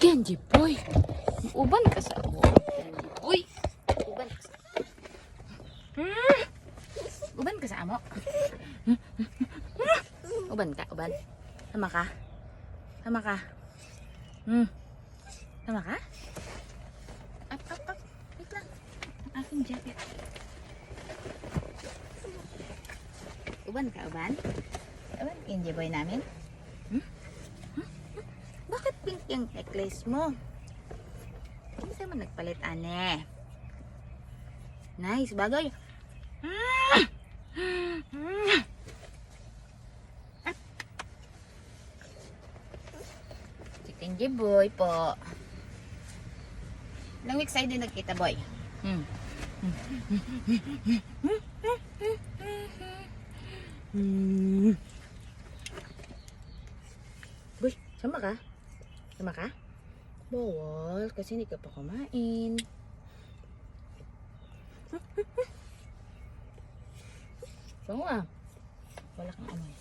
Kenji boy. Uban ka sa mo. Kenji boy. Uban ka sa. Uban ka sa amo. Uban ka, uban. Sama ka? Sama ka? Sama ka? Up, up, up. Wait lang. Ang aking jacket. Uban ka, uban? Uban, Kenji boy namin? Bakit pink yung necklace mo? Hindi sa mo nagpalit, ane. Nice, bagay. Si Kenji boy po. Ilang weeks tayo din nagkita, boy? Boy, sama ka? Sama ka? Bawal, kasi hindi ka pa kumain. Bango ah. Wala kang amoy.